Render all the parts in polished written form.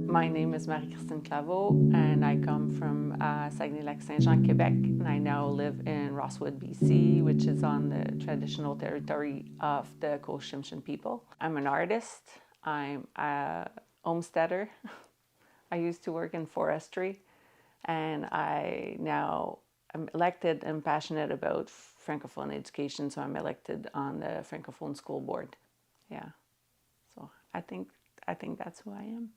My name is Marie-Christine Claveau, and I come from Saguenay-Lac-Saint-Jean, Quebec, and I now live in Rosswood, BC, which is on the traditional territory of the Cochin people. I'm an artist. I'm a homesteader. I used to work in forestry, and I now am elected and passionate about Francophone education, so I'm elected on the Francophone School Board. Yeah, so I think that's who I am.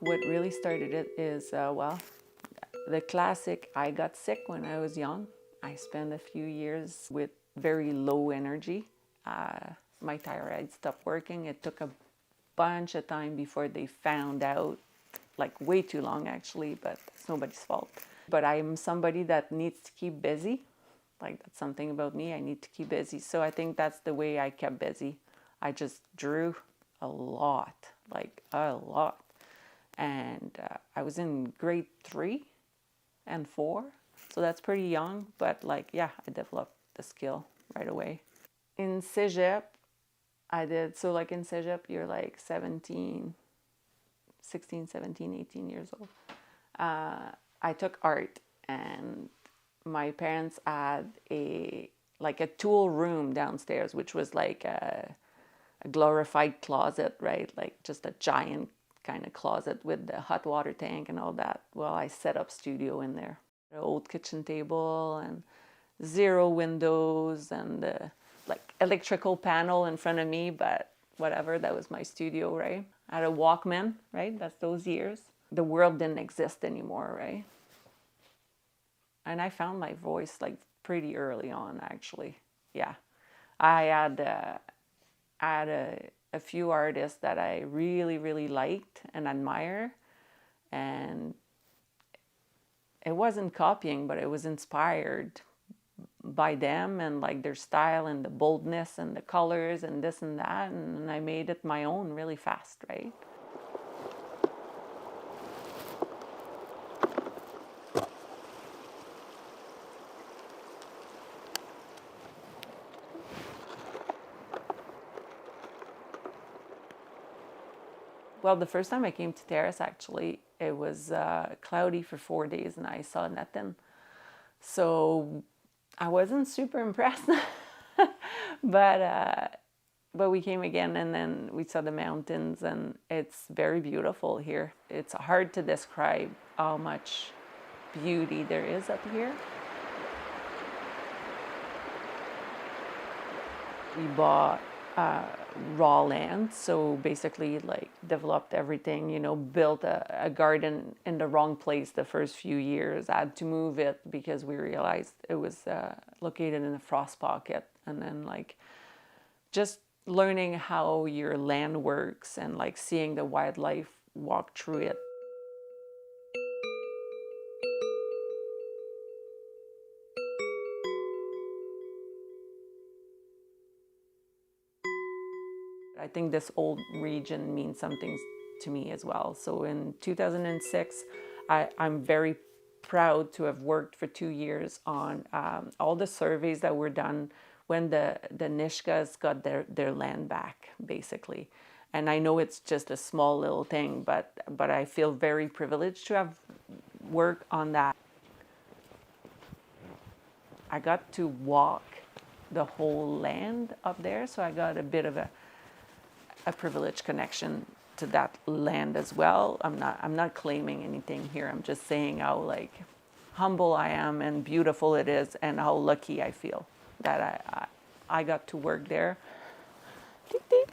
What really started it is, the classic, I got sick when I was young. I spent a few years with very low energy. My thyroid stopped working. It took a bunch of time before they found out, like way too long actually, but it's nobody's fault. But I'm somebody that needs to keep busy. Like that's something about me, I need to keep busy. So I think that's the way I kept busy. I just drew a lot, like a lot. And I was in grade 3 and 4, so that's pretty young, but like, yeah, I developed the skill right away. In Cégep, I did, so like in Cégep, you're like 16, 17, 18 years old. I took art, and my parents had a tool room downstairs, which was like a glorified closet, right? Like just a giant kind of closet with the hot water tank and all that. Well, I set up studio in there. An old kitchen table and 0 windows and the like electrical panel in front of me, but whatever, that was my studio, right? I had a Walkman, right? That's those years. The world didn't exist anymore, right? And I found my voice like pretty early on, actually. Yeah, I had a few artists that I really, really liked and admire, and it wasn't copying, but it was inspired by them and like their style and the boldness and the colors and this and that, and I made it my own really fast, right? Well, the first time I came to Terrace, actually, it was cloudy for 4 days and I saw nothing. So I wasn't super impressed, but we came again, and then we saw the mountains, and it's very beautiful here. It's hard to describe how much beauty there is up here. We bought raw land, so basically like developed everything, you know, built a garden in the wrong place the first few years. I had to move it because we realized it was located in a frost pocket, and then like just learning how your land works and like seeing the wildlife walk through it. I think this old region means something to me as well. So in 2006, I'm very proud to have worked for 2 years on all the surveys that were done when the Nisga's got their land back, basically. And I know it's just a small little thing, but I feel very privileged to have worked on that. I got to walk the whole land up there, so I got a bit of a privileged connection to that land as well. I'm not claiming anything here. I'm just saying how like humble I am and beautiful it is, and how lucky I feel that I got to work there. Deep, deep.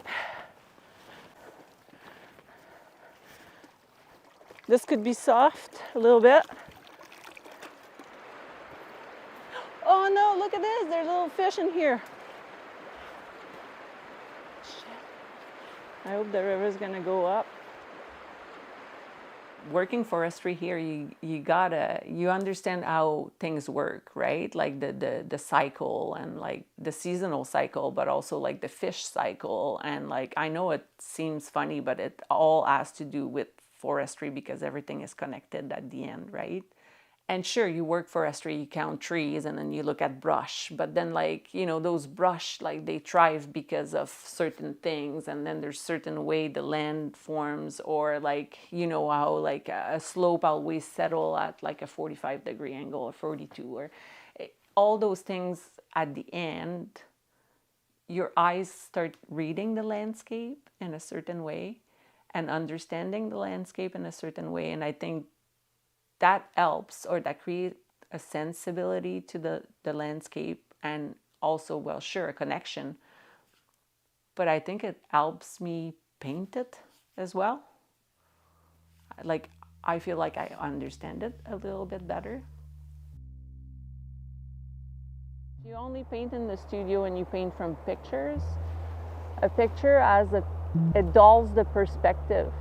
This could be soft a little bit. Oh no, look at this. There's little fish in here. Shit. I hope the river's gonna go up. Working forestry here, you understand how things work, right? Like the cycle and like the seasonal cycle, but also like the fish cycle. And like, I know it seems funny, but it all has to do with forestry because everything is connected at the end, right? And sure, you work forestry, you count trees and then you look at brush, but then like, you know, those brush, like they thrive because of certain things, and then there's certain way the land forms, or like, you know, how like a slope always settle at like a 45-degree angle or 42, or all those things at the end, your eyes start reading the landscape in a certain way and understanding the landscape in a certain way. And I think that helps, or that creates a sensibility to the landscape, and also, well, sure, a connection. But I think it helps me paint it as well. Like, I feel like I understand it a little bit better. You only paint in the studio and you paint from pictures. A picture it dulls the perspective.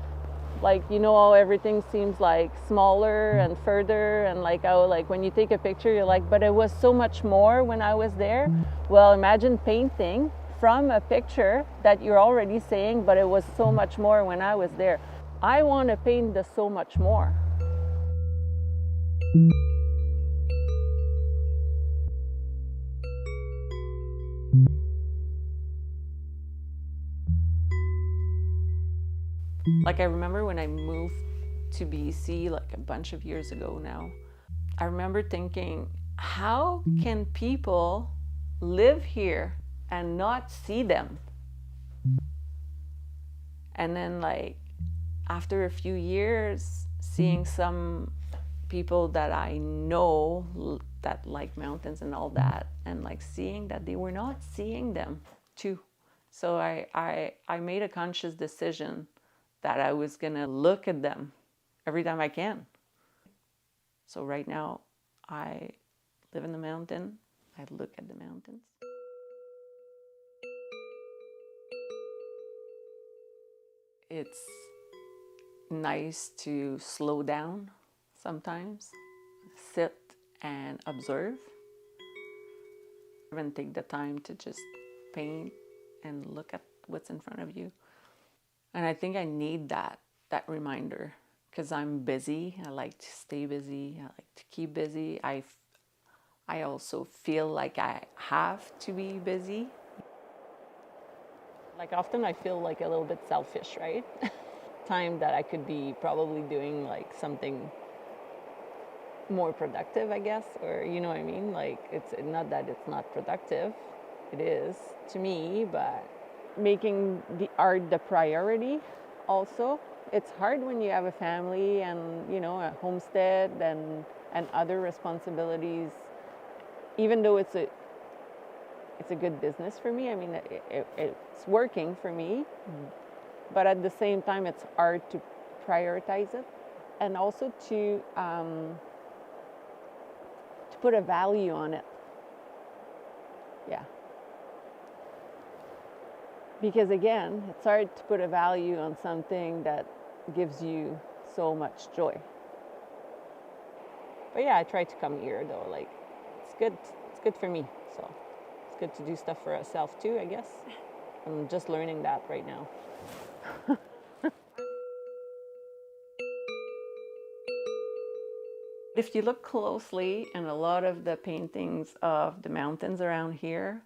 Like, you know how everything seems like smaller and further, and like how like when you take a picture you're like, but it was so much more when I was there. Well, imagine painting from a picture that you're already saying, but it was so much more when I was there. I want to paint the so much more. Like, I remember when I moved to BC like a bunch of years ago now, I remember thinking, how can people live here and not see them? And then like after a few years, seeing some people that I know that like mountains and all that, and like seeing that they were not seeing them too. So I made a conscious decision that I was gonna look at them every time I can. So right now, I live in the mountain, I look at the mountains. It's nice to slow down sometimes, sit and observe, and take the time to just paint and look at what's in front of you. And I think I need that reminder, because I'm busy. I like to stay busy. I like to keep busy. I also feel like I have to be busy. Like often I feel like a little bit selfish, right? Time that I could be probably doing like something more productive, I guess, or you know what I mean? Like, it's not that it's not productive. It is to me, but making the art the priority also. It's hard when you have a family and, you know, a homestead and other responsibilities. Even though it's a good business for me. I mean, it's working for me, but at the same time, it's hard to prioritize it, and also to put a value on it. Yeah. Because again, it's hard to put a value on something that gives you so much joy. But yeah, I try to come here though. Like, it's good for me. So it's good to do stuff for ourselves too, I guess. I'm just learning that right now. If you look closely in a lot of the paintings of the mountains around here,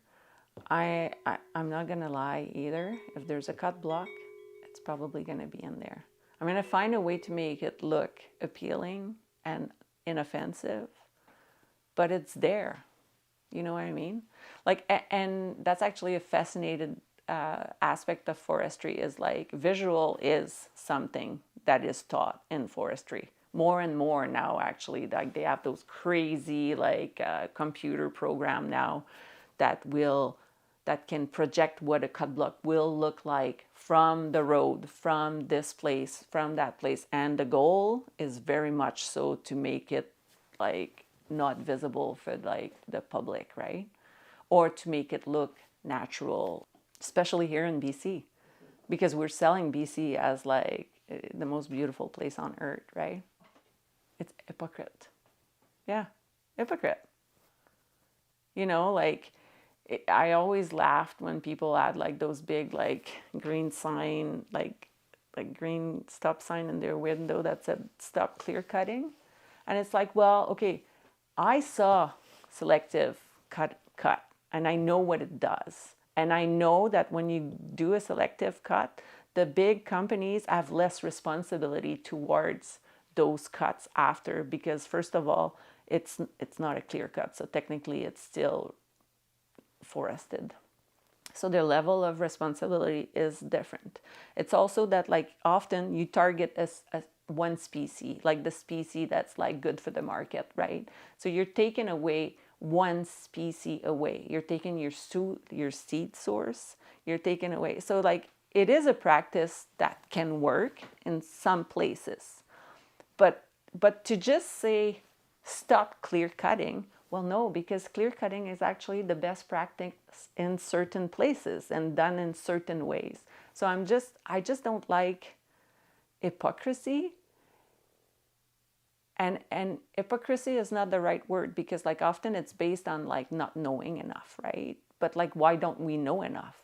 I'm not gonna lie either. If there's a cut block, it's probably gonna be in there. I'm gonna find a way to make it look appealing and inoffensive, but it's there. You know what I mean? Like, and that's actually a fascinating aspect of forestry, is like visual is something that is taught in forestry. More and more now, actually, like they have those crazy like computer program now that can project what a cut block will look like from the road, from this place, from that place. And the goal is very much so to make it like not visible for like the public, right? Or to make it look natural, especially here in BC. because we're selling BC as like the most beautiful place on earth, right? It's hypocrite. Yeah, hypocrite. You know, like I always laughed when people had like those big like green sign, like green stop sign in their window that said stop clear cutting. And it's like, well, okay, I saw selective cut, and I know what it does. And I know that when you do a selective cut, the big companies have less responsibility towards those cuts after, because first of all, it's not a clear cut. So technically it's still forested. So their level of responsibility is different. It's also that like often you target a one species, like the species that's like good for the market, right? So you're taking away one species away. You're taking your seed source, you're taking away. So like it is a practice that can work in some places. But to just say stop clear cutting, well, no, because clear cutting is actually the best practice in certain places and done in certain ways. So I just don't like hypocrisy. And hypocrisy is not the right word, because like often it's based on like not knowing enough, right? But like, why don't we know enough?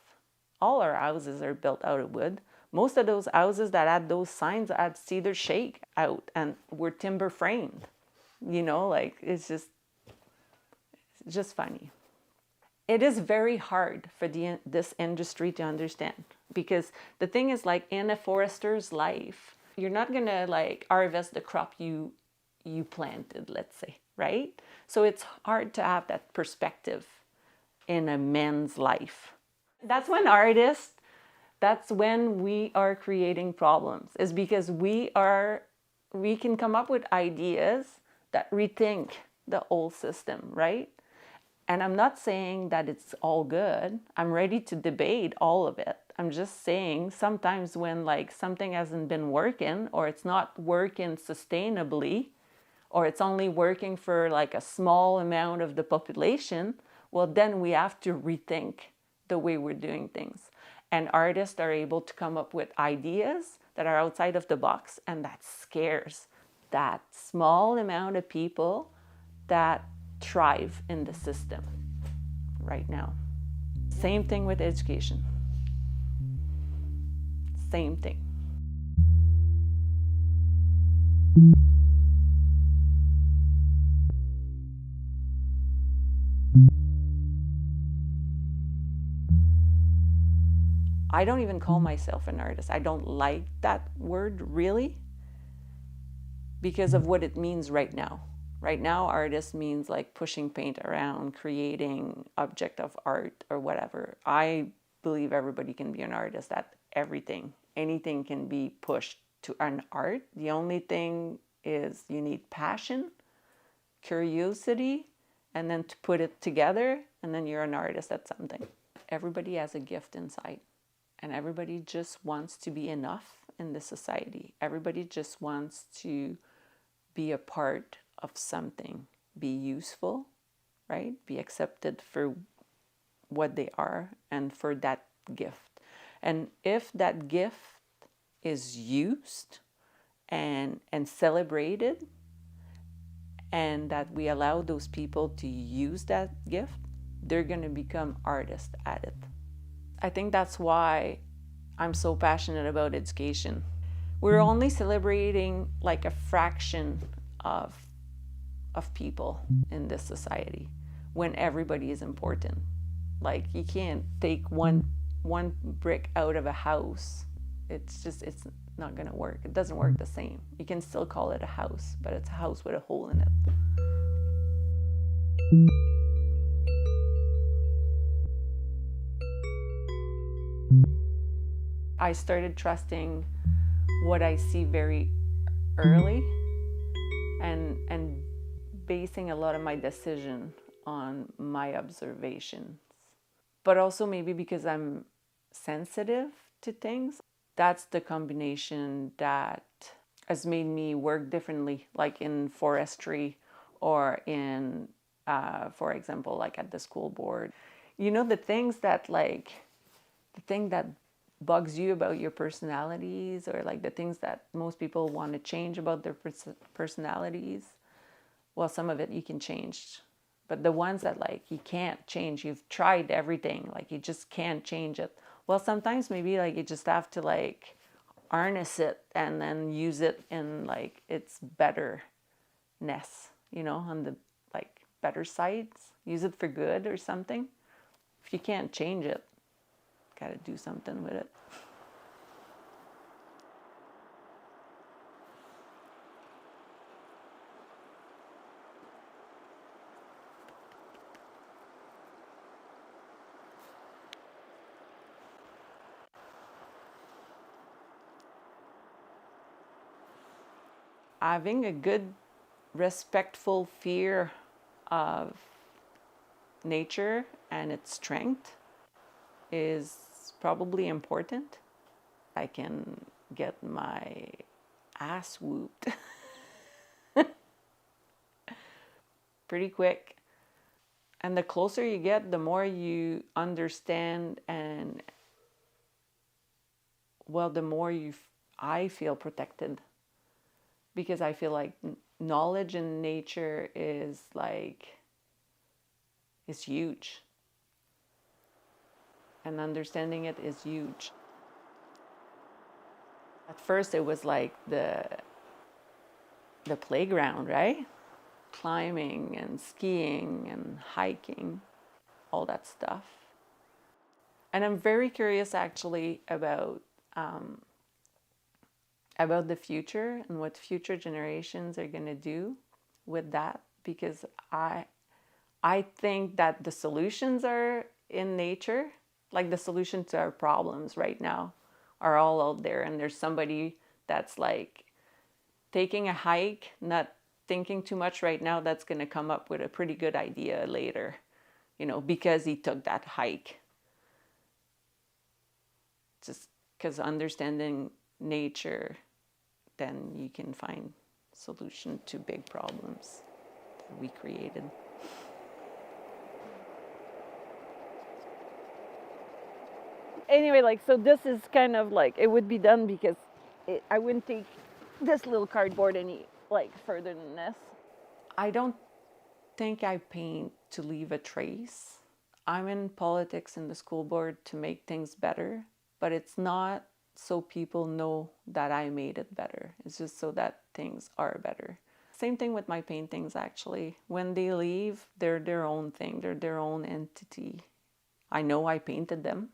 All our houses are built out of wood. Most of those houses that had those signs had cedar shake out and were timber framed. You know, like it's just funny. It is very hard for this industry to understand, because the thing is like in a forester's life, you're not gonna like harvest the crop you planted, let's say, right? So it's hard to have that perspective in a man's life. That's when we are creating problems, is because we can come up with ideas that rethink the old system, right? And I'm not saying that it's all good. I'm ready to debate all of it. I'm just saying sometimes when like something hasn't been working, or it's not working sustainably, or it's only working for like a small amount of the population, well, then we have to rethink the way we're doing things. And artists are able to come up with ideas that are outside of the box, and that scares that small amount of people that thrive in the system right now. Same thing with education. Same thing. I don't even call myself an artist. I don't like that word really, because of what it means right now. Right now, artist means like pushing paint around, creating object of art or whatever. I believe everybody can be an artist at everything. Anything can be pushed to an art. The only thing is you need passion, curiosity, and then to put it together, and then you're an artist at something. Everybody has a gift inside, and everybody just wants to be enough in the society. Everybody just wants to be a part of something, be useful, right? Be accepted for what they are and for that gift. And if that gift is used and celebrated, and that we allow those people to use that gift, they're going to become artists at it. I think that's why I'm so passionate about education. We're only celebrating like a fraction of people in this society, when everybody is important. Like you can't take one brick out of a house. It's not gonna work. It doesn't work the same. You can still call it a house, but it's a house with a hole in it. I started trusting what I see very early, and basing a lot of my decision on my observations. But also maybe because I'm sensitive to things. That's the combination that has made me work differently, like in forestry or in, for example, like at the school board. You know, the thing that bugs you about your personalities, or like the things that most people want to change about their personalities, well, some of it you can change. But the ones that like you can't change, you've tried everything, like you just can't change it. Well, sometimes maybe like you just have to like harness it and then use it in like its betterness, on the like better sides. Use it for good or something. If you can't change it, gotta do something with it. Having a good, respectful fear of nature and its strength is probably important. I can get my ass whooped pretty quick. And the closer you get, the more you understand, and well, the more I feel protected, because I feel like knowledge in nature is huge, and understanding it is huge. At first it was like the playground, right? Climbing and skiing and hiking, all that stuff. And I'm very curious actually about the future and what future generations are going to do with that, because I think that the solutions are in nature. Like the solution to our problems right now are all out there, and there's somebody that's like taking a hike, not thinking too much right now, that's going to come up with a pretty good idea later, because he took that hike. Just because understanding nature, then you can find solution to big problems that we created. Anyway, so this is kind of it would be done because I wouldn't take this little cardboard any further than this. I don't think I paint to leave a trace. I'm in politics in the school board to make things better, but it's not so people know that I made it better. It's just so that things are better. Same thing with my paintings, actually. When they leave, they're their own thing. They're their own entity. I know I painted them.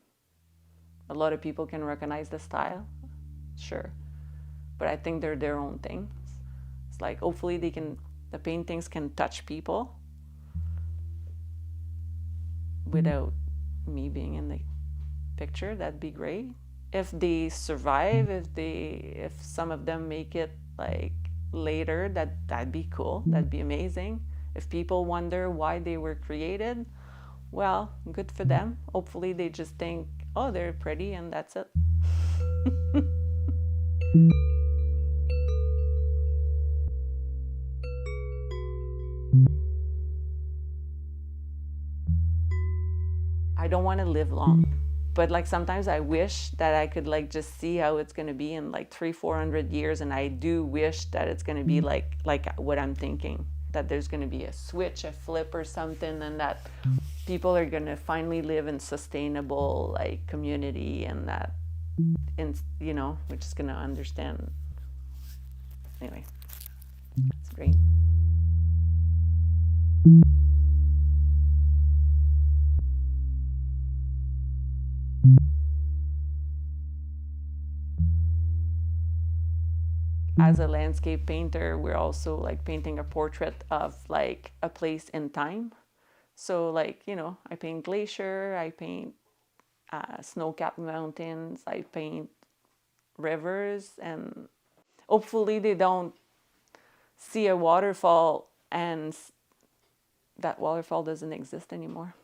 A lot of people can recognize the style, sure. But I think they're their own things. It's like hopefully the paintings can touch people without me being in the picture. That'd be great. If they survive, if some of them make it later, that'd be cool. That'd be amazing. If people wonder why they were created, well, good for them. Hopefully they just think, oh, they're pretty and that's it. I don't want to live long, but sometimes I wish that I could just see how it's going to be in 300-400 years, and I do wish that it's going to be like what I'm thinking, that there's going to be a switch, a flip or something, and that people are going to finally live in sustainable community, and that we're just going to understand. Anyway, it's great. As a landscape painter, we're also painting a portrait of a place in time. So I paint glacier, I paint snow-capped mountains, I paint rivers, and hopefully they don't see a waterfall and that waterfall doesn't exist anymore.